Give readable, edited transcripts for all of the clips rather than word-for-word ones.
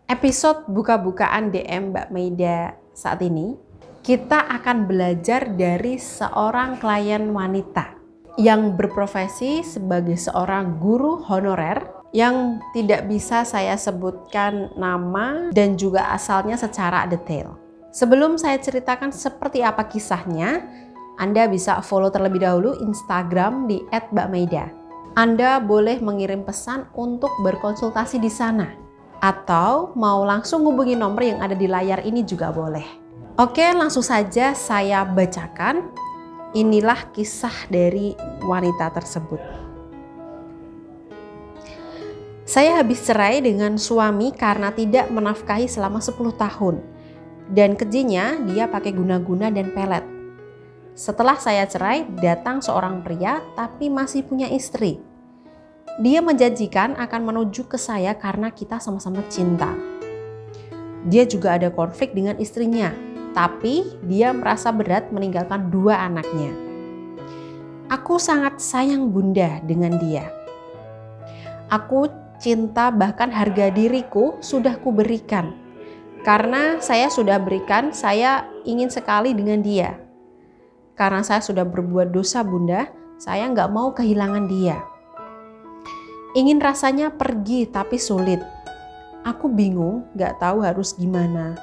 Episode buka-bukaan DM Mbak Maida saat ini, kita akan belajar dari seorang klien wanita yang berprofesi sebagai seorang guru honorer yang tidak bisa saya sebutkan nama dan juga asalnya secara detail. Sebelum saya ceritakan seperti apa kisahnya, Anda bisa follow terlebih dahulu Instagram di @mbakmaida. Anda boleh mengirim pesan untuk berkonsultasi di sana. Atau mau langsung hubungi nomor yang ada di layar ini juga boleh. Oke, langsung saja saya bacakan. Inilah kisah dari wanita tersebut. Saya habis cerai dengan suami karena tidak menafkahi selama 10 tahun. Dan kejinya dia pakai guna-guna dan pelet. Setelah saya cerai, datang seorang pria tapi masih punya istri. Dia menjanjikan akan menuju ke saya karena kita sama-sama cinta. Dia juga ada konflik dengan istrinya, tapi dia merasa berat meninggalkan 2 anaknya. Aku sangat sayang bunda dengan dia. Aku cinta, bahkan harga diriku sudah kuberikan. Karena saya sudah berikan, saya ingin sekali dengan dia. Karena saya sudah berbuat dosa bunda, saya nggak mau kehilangan dia. Ingin rasanya pergi tapi sulit. Aku bingung, gak tahu harus gimana.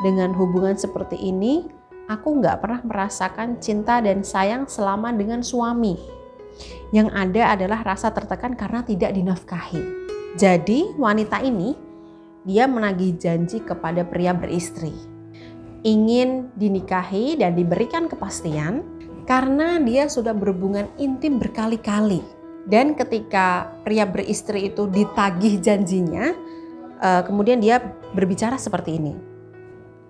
Dengan hubungan seperti ini, aku gak pernah merasakan cinta dan sayang selama dengan suami. Yang ada adalah rasa tertekan karena tidak dinafkahi. Jadi wanita ini, dia menagih janji kepada pria beristri. Ingin dinikahi dan diberikan kepastian karena dia sudah berhubungan intim berkali-kali. Dan ketika pria beristri itu ditagih janjinya, kemudian dia berbicara seperti ini.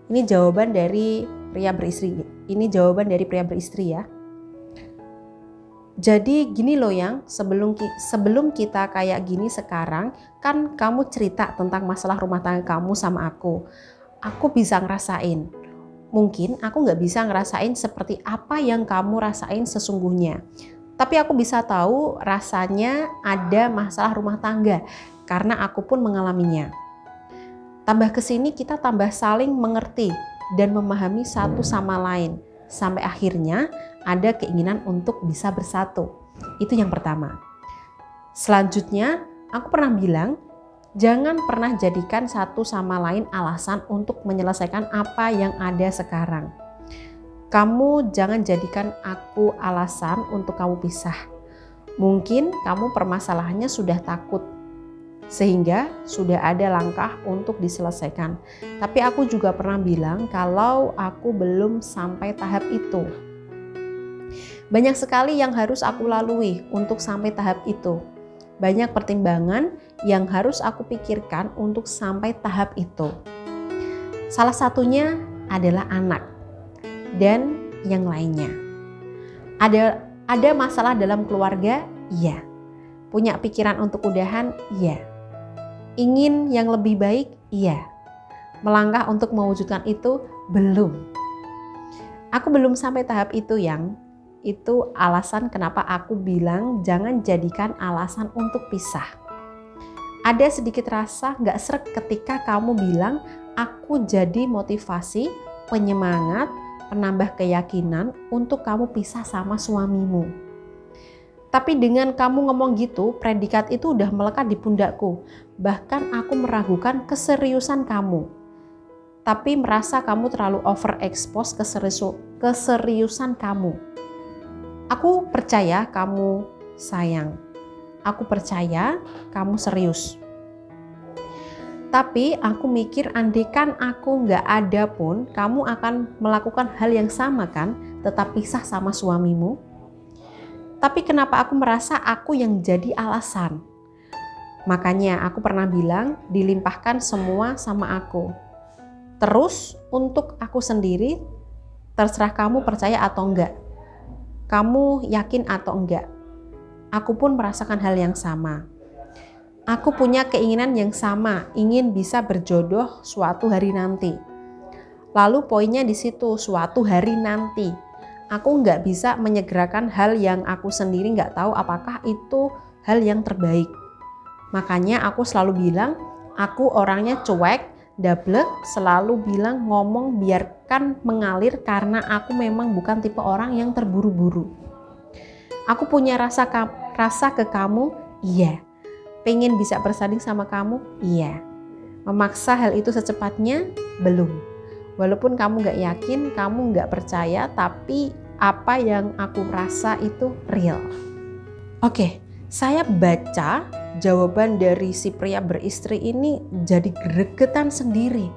Ini jawaban dari pria beristri. Ini jawaban dari pria beristri ya. Jadi gini loh yang, sebelum kita kayak gini sekarang, kan kamu cerita tentang masalah rumah tangga kamu sama aku. Aku bisa ngerasain. Mungkin aku nggak bisa ngerasain seperti apa yang kamu rasain sesungguhnya. Tapi aku bisa tahu rasanya ada masalah rumah tangga karena aku pun mengalaminya. Tambah kesini kita tambah saling mengerti dan memahami satu sama lain. Sampai akhirnya ada keinginan untuk bisa bersatu. Itu yang pertama. Selanjutnya aku pernah bilang, jangan pernah jadikan satu sama lain alasan untuk menyelesaikan apa yang ada sekarang. Kamu jangan jadikan aku alasan untuk kamu pisah. Mungkin kamu permasalahannya sudah takut, sehingga sudah ada langkah untuk diselesaikan. Tapi aku juga pernah bilang kalau aku belum sampai tahap itu. Banyak sekali yang harus aku lalui untuk sampai tahap itu. Banyak pertimbangan yang harus aku pikirkan untuk sampai tahap itu. Salah satunya adalah anak. Dan yang lainnya. Ada masalah dalam keluarga? Iya. Punya pikiran untuk udahan? Iya. Ingin yang lebih baik? Iya. Melangkah untuk mewujudkan itu? Belum. Aku belum sampai tahap itu yang. Itu alasan kenapa aku bilang jangan jadikan alasan untuk pisah. Ada sedikit rasa gak sreg ketika kamu bilang aku jadi motivasi, penyemangat, penambah keyakinan untuk kamu pisah sama suamimu. Tapi dengan kamu ngomong gitu, predikat itu udah melekat di pundakku. Bahkan aku meragukan keseriusan kamu. Tapi merasa kamu terlalu overexpose keseriusan kamu. Aku percaya kamu sayang. Aku percaya kamu serius. Tapi aku mikir andikan aku nggak ada pun, kamu akan melakukan hal yang sama kan, tetap pisah sama suamimu. Tapi kenapa aku merasa aku yang jadi alasan? Makanya aku pernah bilang dilimpahkan semua sama aku. Terus untuk aku sendiri, terserah kamu percaya atau enggak. Kamu yakin atau enggak. Aku pun merasakan hal yang sama. Aku punya keinginan yang sama, ingin bisa berjodoh suatu hari nanti. Lalu poinnya di situ, suatu hari nanti. Aku nggak bisa menyegerakan hal yang aku sendiri nggak tahu apakah itu hal yang terbaik. Makanya aku selalu bilang, aku orangnya cuek, dablek, selalu bilang ngomong biarkan mengalir karena aku memang bukan tipe orang yang terburu-buru. Aku punya rasa ke kamu, iya. Pengen bisa bersanding sama kamu, iya. Memaksa hal itu secepatnya, belum. Walaupun kamu gak yakin, kamu gak percaya, tapi apa yang aku rasa itu real. Oke, saya baca jawaban dari si pria beristri ini jadi gregetan sendiri.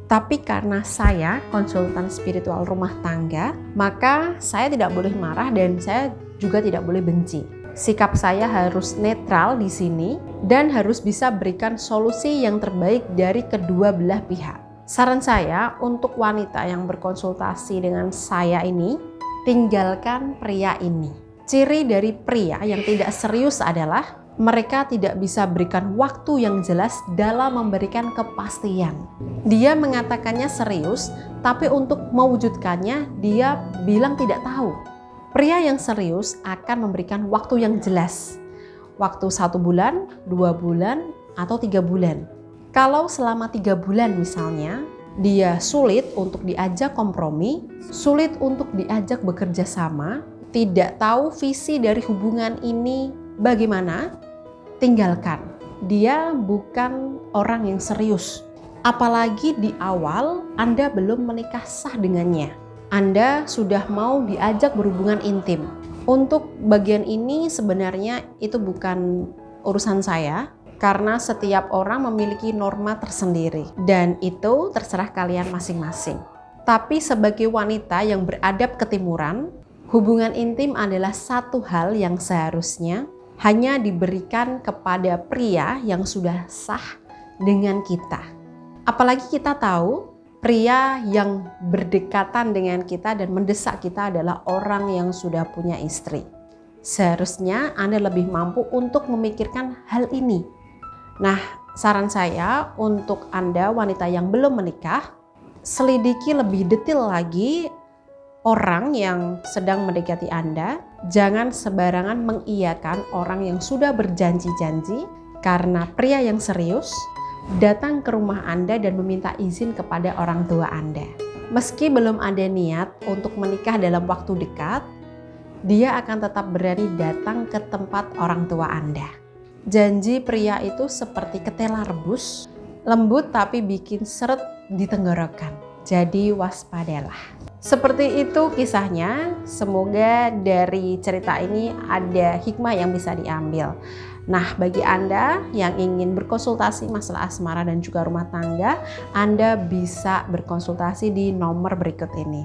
Tapi karena saya konsultan spiritual rumah tangga, maka saya tidak boleh marah dan saya juga tidak boleh benci. Sikap saya harus netral di sini dan harus bisa berikan solusi yang terbaik dari kedua belah pihak. Saran saya untuk wanita yang berkonsultasi dengan saya ini, tinggalkan pria ini. Ciri dari pria yang tidak serius adalah mereka tidak bisa berikan waktu yang jelas dalam memberikan kepastian. Dia mengatakannya serius, tapi untuk mewujudkannya dia bilang tidak tahu. Pria yang serius akan memberikan waktu yang jelas. Waktu 1 bulan, 2 bulan, atau 3 bulan. Kalau selama 3 bulan misalnya, dia sulit untuk diajak kompromi, sulit untuk diajak bekerja sama, tidak tahu visi dari hubungan ini bagaimana, tinggalkan. Dia bukan orang yang serius. Apalagi di awal Anda belum menikah sah dengannya. Anda sudah mau diajak berhubungan intim. Untuk bagian ini sebenarnya itu bukan urusan saya. Karena setiap orang memiliki norma tersendiri dan itu terserah kalian masing-masing. Tapi sebagai wanita yang beradab ketimuran, hubungan intim adalah satu hal yang seharusnya hanya diberikan kepada pria yang sudah sah dengan kita. Apalagi kita tahu pria yang berdekatan dengan kita dan mendesak kita adalah orang yang sudah punya istri. Seharusnya Anda lebih mampu untuk memikirkan hal ini. Nah, saran saya untuk Anda wanita yang belum menikah, selidiki lebih detail lagi orang yang sedang mendekati Anda. Jangan sembarangan mengiyakan orang yang sudah berjanji-janji, karena pria yang serius datang ke rumah Anda dan meminta izin kepada orang tua Anda. Meski belum ada niat untuk menikah dalam waktu dekat, dia akan tetap berani datang ke tempat orang tua Anda. Janji pria itu seperti ketela rebus, lembut tapi bikin seret di tenggorokan. Jadi waspadalah. Seperti itu kisahnya. Semoga dari cerita ini ada hikmah yang bisa diambil. Nah, bagi Anda yang ingin berkonsultasi masalah asmara dan juga rumah tangga, Anda bisa berkonsultasi di nomor berikut ini.